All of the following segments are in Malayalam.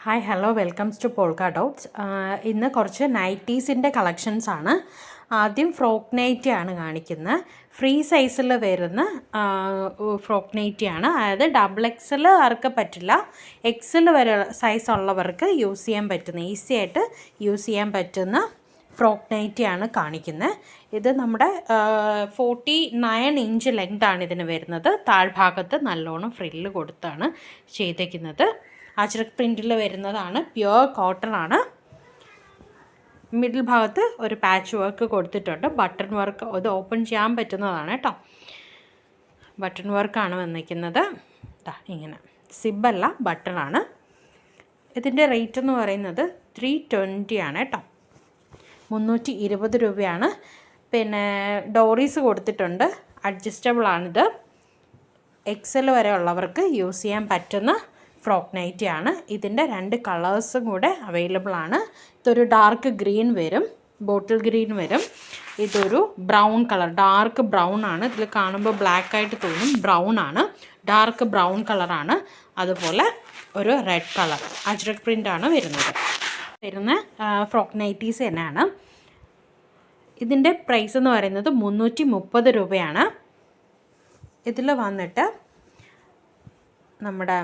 Hi hello welcomes to polka dots. ഇന്ന് കുറച്ച് നൈറ്റീസിൻ്റെ കളക്ഷൻസ് ആണ്. ആദ്യം ഫ്രോക്ക് നൈറ്റി ആണ് കാണിക്കുന്നത്. ഫ്രീ സൈസിൽ വരുന്ന ഫ്രോക്ക് നൈറ്റി ആണ്. അതായത് ഡബിൾ എക്സൽ ആർക്ക് പറ്റില്ല, എക്സൽ വരെ സൈസ് ഉള്ളവർക്ക് യൂസ് ചെയ്യാൻ പറ്റുന്ന, ഈസി ആയിട്ട് യൂസ് ചെയ്യാൻ പറ്റുന്ന ഫ്രോക്ക് നൈറ്റി ആണ് കാണിക്കുന്നത്. ഇത് നമ്മുടെ 49 ഇഞ്ച് ലെങ്ത് ആണ് ഇതിന് വരുന്നത്. താഴ്ഭാഗത്ത് നല്ലോണം ഫ്രില്ല് കൊടുത്താണ് ചെയ്തേക്കുന്നത്. അജ്രക് പ്രിൻറ്റിൽ വരുന്നതാണ്, പ്യുവർ കോട്ടൺ ആണ്. മിഡിൽ ഭാഗത്ത് ഒരു പാച്ച് വർക്ക് കൊടുത്തിട്ടുണ്ട്. ബട്ടൺ വർക്ക്, ഇത് ഓപ്പൺ ചെയ്യാൻ പറ്റുന്നതാണ് കേട്ടോ. ബട്ടൺ വർക്കാണ് വന്നിരിക്കുന്നത്. ഇങ്ങനെ സിബല്ല, ബട്ടണാണ്. ഇതിൻ്റെ റേറ്റ് എന്ന് പറയുന്നത് 320 ആണ് കേട്ടോ. 320 രൂപയാണ്. പിന്നെ ഡോറീസ് കൊടുത്തിട്ടുണ്ട്. അഡ്ജസ്റ്റബിൾ ആണിത്. എക്സൽ വരെ ഉള്ളവർക്ക് യൂസ് ചെയ്യാൻ പറ്റുന്ന ഫ്രോക്ക് നൈറ്റി ആണ്. ഇതിൻ്റെ 2 കളേഴ്സും കൂടെ അവൈലബിൾ ആണ്. ഇതൊരു ഡാർക്ക് ഗ്രീൻ വരും, ബോട്ടിൽ ഗ്രീൻ വരും. ഇതൊരു ബ്രൗൺ കളർ, ഡാർക്ക് ബ്രൗൺ ആണ്. ഇതിൽ കാണുമ്പോൾ ബ്ലാക്ക് ആയിട്ട് തോന്നും, ബ്രൗൺ ആണ്, ഡാർക്ക് ബ്രൗൺ കളറാണ്. അതുപോലെ ഒരു റെഡ് കളർ അജ്രക് പ്രിൻ്റ് ആണ് വരുന്ന ഫ്രോക്ക് നൈറ്റീസ് തന്നെയാണ്. ഇതിൻ്റെ പ്രൈസ് എന്ന് പറയുന്നത് 330 രൂപയാണ്. ഇതിൽ വന്നിട്ട് നമ്മുടെ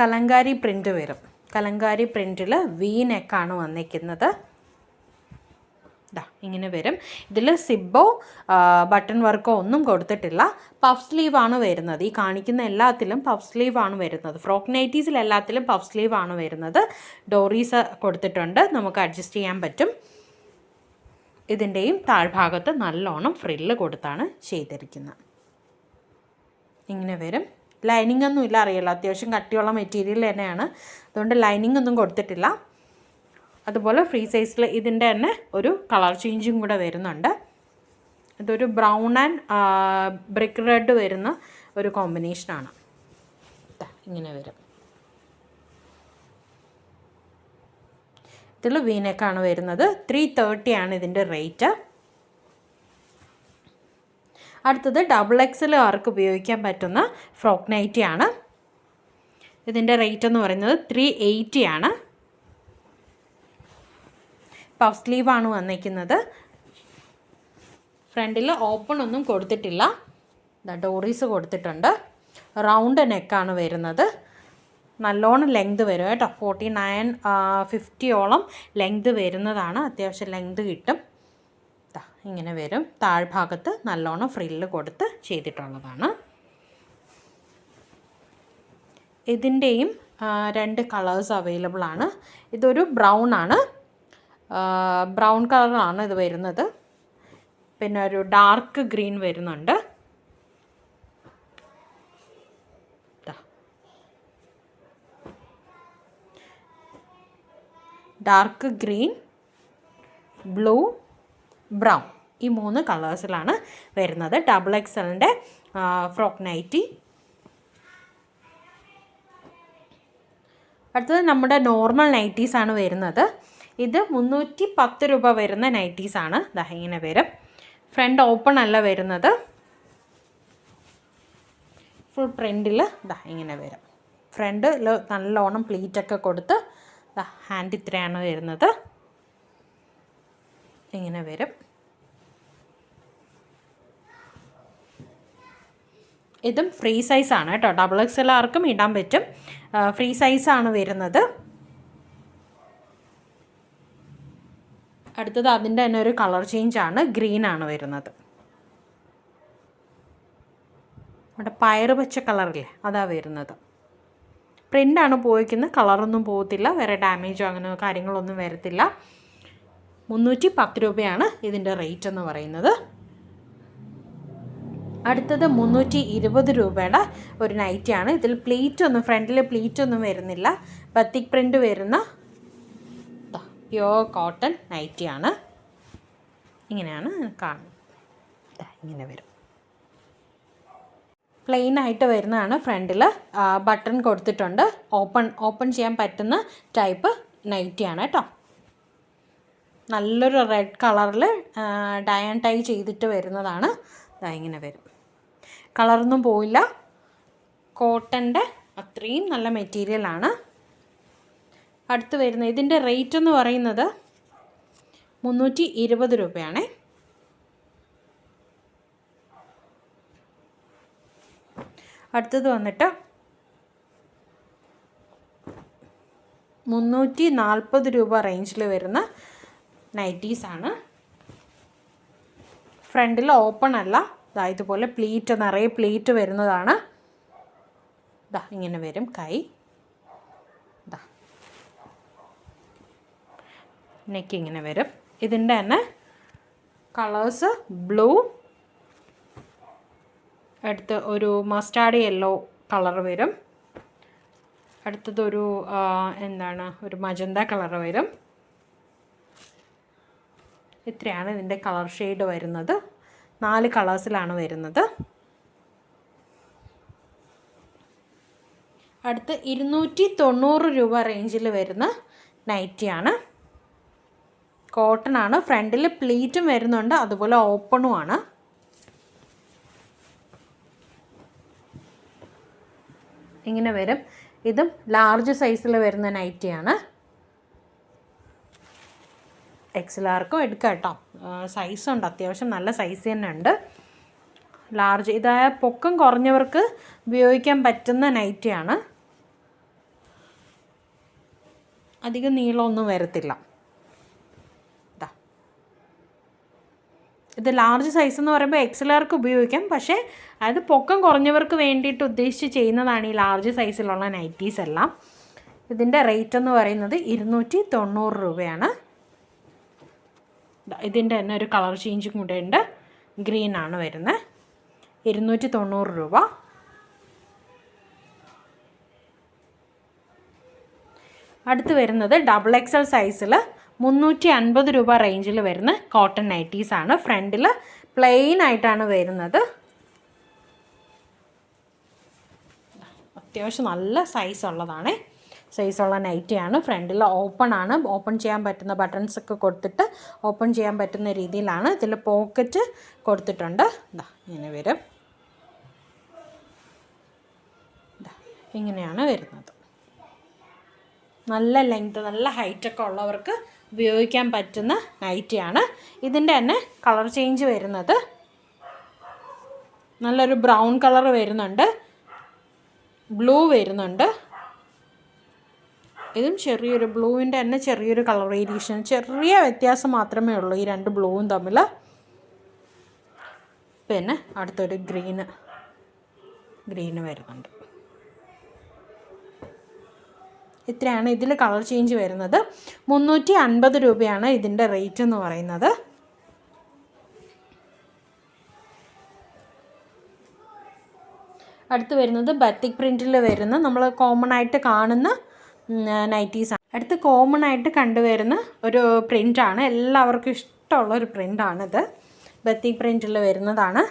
കലങ്കാരി പ്രിൻ്റ് വരും. കലങ്കാരി പ്രിൻറ്റിൽ വി നെക്കാണ് വന്നിരിക്കുന്നത്. ഇങ്ങനെ വരും. ഇതിൽ സിബോ ബട്ടൺ വർക്കോ ഒന്നും കൊടുത്തിട്ടില്ല. പഫ് സ്ലീവ് ആണ് വരുന്നത്. ഈ കാണിക്കുന്ന എല്ലാത്തിലും പഫ് സ്ലീവ് ആണ് വരുന്നത്. ഫ്രോക്ക് നൈറ്റീസിൽ എല്ലാത്തിലും പഫ് സ്ലീവ് ആണ് വരുന്നത്. ഡോറീസ് കൊടുത്തിട്ടുണ്ട്, നമുക്ക് അഡ്ജസ്റ്റ് ചെയ്യാൻ പറ്റും. ഇതിൻ്റെയും താഴ്ഭാഗത്ത് നല്ലോണം ഫ്രില്ല് കൊടുത്താണ് ചെയ്തിരിക്കുന്നത്. ഇങ്ങനെ വരും. ലൈനിങ് ഒന്നും ഇല്ല, അറിയില്ല, അത്യാവശ്യം കട്ടിയുള്ള മെറ്റീരിയൽ തന്നെയാണ്, അതുകൊണ്ട് ലൈനിങ് ഒന്നും കൊടുത്തിട്ടില്ല. അതുപോലെ ഫ്രീ സൈസിൽ ഇതിൻ്റെ തന്നെ ഒരു കളർ ചേഞ്ചും കൂടെ വരുന്നുണ്ട്. ഇതൊരു ബ്രൗൺ ആൻഡ് ബ്രിക്ക് റെഡ് വരുന്ന ഒരു കോമ്പിനേഷനാണ്. ഇങ്ങനെ വരും. ഇതിൽ വീനെക്കാണ് വരുന്നത്. 330 ആണ് ഇതിൻ്റെ റേറ്റ്. അടുത്തത് ഡബിൾ എക്സൽ ആർക്ക് ഉപയോഗിക്കാൻ പറ്റുന്ന ഫ്രോക്ക് നൈറ്റി ആണ്. ഇതിൻ്റെ റേറ്റ് എന്ന് പറയുന്നത് 380 ആണ്. പഫ് സ്ലീവ് ആണ് വന്നിരിക്കുന്നത്. ഫ്രണ്ടിൽ ഓപ്പൺ ഒന്നും കൊടുത്തിട്ടില്ല. ഡോറീസ് കൊടുത്തിട്ടുണ്ട്. റൗണ്ട് നെക്കാണ് വരുന്നത്. നല്ലോണം ലെങ്ത് വരും കേട്ടോ. 49-50 ലെങ്ത് വരുന്നതാണ്. അത്യാവശ്യം ലെങ്ത് കിട്ടും. ഇങ്ങനെ വരും. താഴ്ഭാഗത്ത് നല്ലോണം ഫ്രില്ല് കൊടുത്ത് ചെയ്തിട്ടുള്ളതാണ്. ഇതിൻ്റെയും 2 കളേഴ്സ് അവൈലബിൾ ആണ്. ഇതൊരു ബ്രൗൺ ആണ്, ബ്രൗൺ കളറാണ് ഇത് വരുന്നത്. പിന്നെ ഒരു ഡാർക്ക് ഗ്രീൻ വരുന്നുണ്ട്. ഡാർക്ക് ഗ്രീൻ, ബ്ലൂ, ബ്രൗൺ, ഈ 3 കളേഴ്സിലാണ് വരുന്നത്. ഡബിൾ എക്സലിൻ്റെ ഫ്രോക്ക് നൈറ്റി. അടുത്തത് നമ്മുടെ നോർമൽ നൈറ്റീസാണ് വരുന്നത്. ഇത് 310 രൂപ വരുന്ന നൈറ്റീസാണ്. ഇങ്ങനെ വരും. ഫ്രണ്ട് ഓപ്പൺ അല്ല വരുന്നത്. ഫുൾ പ്രിൻറ്റിൽ ഇങ്ങനെ വരും. ഫ്രണ്ടിൽ നല്ലോണം പ്ലീറ്റൊക്കെ കൊടുത്ത് ഹാൻഡ് ഇത്രയാണ് വരുന്നത്. ഇങ്ങനെ വരും. ഇതും ഫ്രീ സൈസാണ് കേട്ടോ. ഡബിൾ എക്സൽ ആർക്കും ഇടാൻ പറ്റും. ഫ്രീ സൈസാണ് വരുന്നത്. അടുത്തത് അതിൻ്റെ തന്നെ ഒരു കളർ ചേഞ്ചാണ്, ഗ്രീനാണ് വരുന്നത്. നമ്മുടെ പയറ് പച്ച കളറില്ലേ, അതാ വരുന്നത്. പ്രിൻ്റാണ് പോയിരിക്കുന്നത്, കളറൊന്നും പോകത്തില്ല, വേറെ ഡാമേജോ അങ്ങനെ കാര്യങ്ങളൊന്നും വരത്തില്ല. 310 രൂപയാണ് ഇതിൻ്റെ റേറ്റ് എന്ന് പറയുന്നത്. അടുത്തത് 320 രൂപയുടെ ഒരു നൈറ്റിയാണ്. ഇതിൽ ഫ്രണ്ടിൽ പ്ലീറ്റ് ഒന്നും വരുന്നില്ല. ബത്തിക് പ്രിൻ്റ് വരുന്ന പ്യുവർ കോട്ടൺ നൈറ്റിയാണ്. ഇങ്ങനെയാണ് കാണുന്നത്. ഇങ്ങനെ വരും. പ്ലെയിൻ ആയിട്ട് വരുന്നതാണ്. ഫ്രണ്ടിൽ ബട്ടൺ കൊടുത്തിട്ടുണ്ട്. ഓപ്പൺ ചെയ്യാൻ പറ്റുന്ന ടൈപ്പ് നൈറ്റിയാണ് കേട്ടോ. നല്ലൊരു റെഡ് കളറിൽ ഡൈ ആൻഡ് ടൈ ചെയ്തിട്ട് വരുന്നതാണ്. ഇങ്ങനെ വരും. കളറൊന്നും പോയില്ല. കോട്ടൻ്റെ അത്രയും നല്ല മെറ്റീരിയലാണ്. അടുത്ത് വരുന്ന ഇതിൻ്റെ റേറ്റ് എന്ന് പറയുന്നത് 320 രൂപയാണേ. അടുത്തത് വന്നിട്ട് 340 രൂപ റേഞ്ചിൽ വരുന്ന നൈറ്റീസാണ്. ഫ്രണ്ടിൽ ഓപ്പൺ അല്ല, ഇതുപോലെ പ്ലീറ്റ്, നിറയെ പ്ലീറ്റ് വരുന്നതാണ്. ഇങ്ങനെ വരും കൈ. നെക്ക് ഇങ്ങനെ വരും. ഇതിൻ്റെ തന്നെ കളേഴ്സ് ബ്ലൂ, അടുത്ത് ഒരു മസ്റ്റാർഡ് യെല്ലോ കളർ വരും. അടുത്തതൊരു ഒരു മജന്ത കളർ വരും. ഇത്രയാണ് ഇതിൻ്റെ കളർ ഷെയ്ഡ് വരുന്നത്. 4 കളേഴ്സിലാണ് വരുന്നത്. അടുത്ത് 290 രൂപ റേഞ്ചിൽ വരുന്ന നൈറ്റിയാണ്. കോട്ടൺ ആണ്. ഫ്രണ്ടിൽ പ്ലീറ്റും വരുന്നുണ്ട്, അതുപോലെ ഓപ്പണും ആണ്. ഇങ്ങനെ വരും. ഇതും ലാർജ് സൈസിൽ വരുന്ന നൈറ്റിയാണ്. എക്സലാർക്കും എടുക്കാം കേട്ടോ. സൈസുണ്ട്, അത്യാവശ്യം നല്ല സൈസ് തന്നെ ഉണ്ട്. ലാർജ്, ഇതായ പൊക്കം കുറഞ്ഞവർക്ക് ഉപയോഗിക്കാൻ പറ്റുന്ന നൈറ്റിയാണ്. അധികം നീളമൊന്നും വരത്തില്ല. ഇത് ലാർജ് സൈസ് എന്ന് പറയുമ്പോൾ എക്സലാർക്ക് ഉപയോഗിക്കാം, പക്ഷേ അത് പൊക്കം കുറഞ്ഞവർക്ക് വേണ്ടിയിട്ട് ഉദ്ദേശിച്ച് ചെയ്യുന്നതാണ് ഈ ലാർജ് സൈസിലുള്ള നൈറ്റീസ് എല്ലാം. ഇതിൻ്റെ റേറ്റ് എന്ന് പറയുന്നത് 290 രൂപയാണ്. ഇതിൻ്റെ തന്നെ ഒരു കളർ ചേഞ്ചും കൂടെ ഉണ്ട്. ഗ്രീൻ ആണ് വരുന്നത്. 290 രൂപ. അടുത്ത് വരുന്നത് XXL സൈസിൽ 350 രൂപ റേഞ്ചിൽ വരുന്ന കോട്ടൺ നൈറ്റീസാണ്. ഫ്രണ്ടിൽ പ്ലെയിൻ ആയിട്ടാണ് വരുന്നത്. അത്യാവശ്യം നല്ല സൈസുള്ളതാണ്. സൈസുള്ള നൈറ്റിയാണ്. ഫ്രണ്ടിൽ ഓപ്പൺ ആണ്. ഓപ്പൺ ചെയ്യാൻ പറ്റുന്ന ബട്ടൺസ് ഒക്കെ കൊടുത്തിട്ട് ഓപ്പൺ ചെയ്യാൻ പറ്റുന്ന രീതിയിലാണ്. ഇതിൽ പോക്കറ്റ് കൊടുത്തിട്ടുണ്ട്. ഇങ്ങനെ വരും. ഇങ്ങനെയാണ് വരുന്നത്. നല്ല ലെങ്ത്, നല്ല ഹൈറ്റൊക്കെ ഉള്ളവർക്ക് ഉപയോഗിക്കാൻ പറ്റുന്ന നൈറ്റിയാണ്. ഇതിൻ്റെ തന്നെ കളർ ചേഞ്ച് വരുന്നത് നല്ലൊരു ബ്രൗൺ കളർ വരുന്നുണ്ട്, ബ്ലൂ വരുന്നുണ്ട്. ഇതും ചെറിയൊരു ബ്ലൂവിൻ്റെ തന്നെ ചെറിയൊരു കളർ വേരിയേഷൻ, ചെറിയ വ്യത്യാസം മാത്രമേ ഉള്ളൂ ഈ രണ്ട് ബ്ലൂവും തമ്മിൽ. പിന്നെ അടുത്തൊരു ഗ്രീന് വരുന്നുണ്ട്. ഇത്രയാണ് ഇതിൽ കളർ ചേഞ്ച് വരുന്നത്. 350 രൂപയാണ് ഇതിൻ്റെ റേറ്റ് എന്ന് പറയുന്നത്. അടുത്ത് വരുന്നത് ബത്തിക് പ്രിൻറ്റിൽ വരുന്ന നമ്മൾ കോമൺ ആയിട്ട് കാണുന്ന നൈറ്റീസാണ്. അടുത്ത് കോമൺ ആയിട്ട് കണ്ടുവരുന്ന ഒരു പ്രിൻ്റാണ്, എല്ലാവർക്കും ഇഷ്ടമുള്ള ഒരു പ്രിൻ്റാണിത്. ബത്തിക് പ്രിൻറ്റിൽ വരുന്നതാണ്.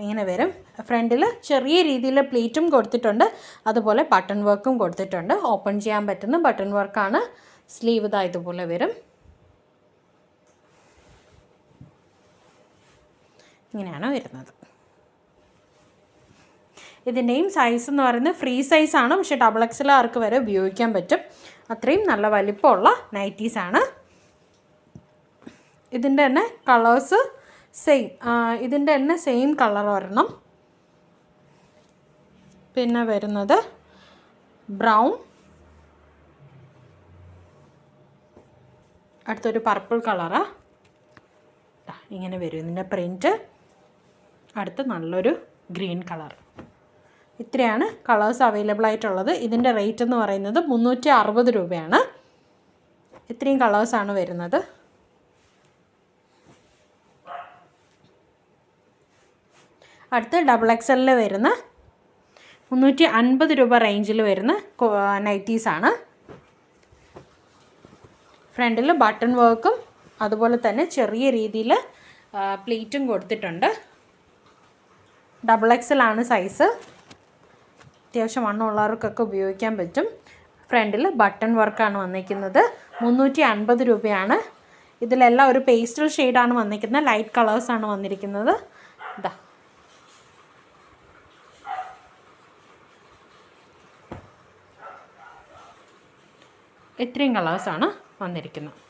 ഇങ്ങനെ വരും. ഫ്രണ്ടിൽ ചെറിയ രീതിയിൽ പ്ലീറ്റും കൊടുത്തിട്ടുണ്ട്, അതുപോലെ ബട്ടൺ വർക്കും കൊടുത്തിട്ടുണ്ട്. ഓപ്പൺ ചെയ്യാൻ പറ്റുന്ന ബട്ടൺ വർക്കാണ്. സ്ലീവ് ഇതുപോലെ വരും. ഇങ്ങനെയാണ് വരുന്നത്. ഇതിൻ്റെയും സൈസ് എന്ന് പറയുന്നത് ഫ്രീ സൈസാണ്, പക്ഷേ XXL ആർക്ക് വരെ ഉപയോഗിക്കാൻ പറ്റും. അത്രയും നല്ല വലിപ്പമുള്ള നൈറ്റീസാണ്. ഇതിൻ്റെ തന്നെ കളേഴ്സ് ഇതിൻ്റെ തന്നെ സെയിം കളർ വരണം. പിന്നെ വരുന്നത് ബ്രൗൺ, അടുത്തൊരു പർപ്പിൾ കളറ്. ഇങ്ങനെ വരും ഇതിൻ്റെ പ്രിൻറ്റ്. അടുത്ത് നല്ലൊരു ഗ്രീൻ കളർ. ഇത്രയാണ് കളേഴ്സ് അവൈലബിൾ ആയിട്ടുള്ളത്. ഇതിൻ്റെ റേറ്റ് എന്ന് പറയുന്നത് 360 രൂപയാണ്. ഇത്രയും കളേഴ്സാണ് വരുന്നത്. അടുത്ത് XXL വരുന്ന 350 രൂപ റേഞ്ചിൽ വരുന്ന നൈറ്റീസാണ്. ഫ്രണ്ടിൽ ബട്ടൺ വർക്കും അതുപോലെ തന്നെ ചെറിയ രീതിയിൽ പ്ലീറ്റും കൊടുത്തിട്ടുണ്ട്. XXL ആണ് സൈസ്. അത്യാവശ്യം വണ്ണമുള്ളവർക്കൊക്കെ ഉപയോഗിക്കാൻ പറ്റും. ഫ്രണ്ടിൽ ബട്ടൺ വർക്കാണ് വന്നിരിക്കുന്നത്. 350 രൂപയാണ്. ഇതിലെല്ലാം ഒരു പേസ്റ്റൽ ഷെയ്ഡാണ് വന്നിരിക്കുന്നത്, ലൈറ്റ് കളേഴ്സാണ് വന്നിരിക്കുന്നത്. ഇത്രയും കളേഴ്സാണ് വന്നിരിക്കുന്നത്.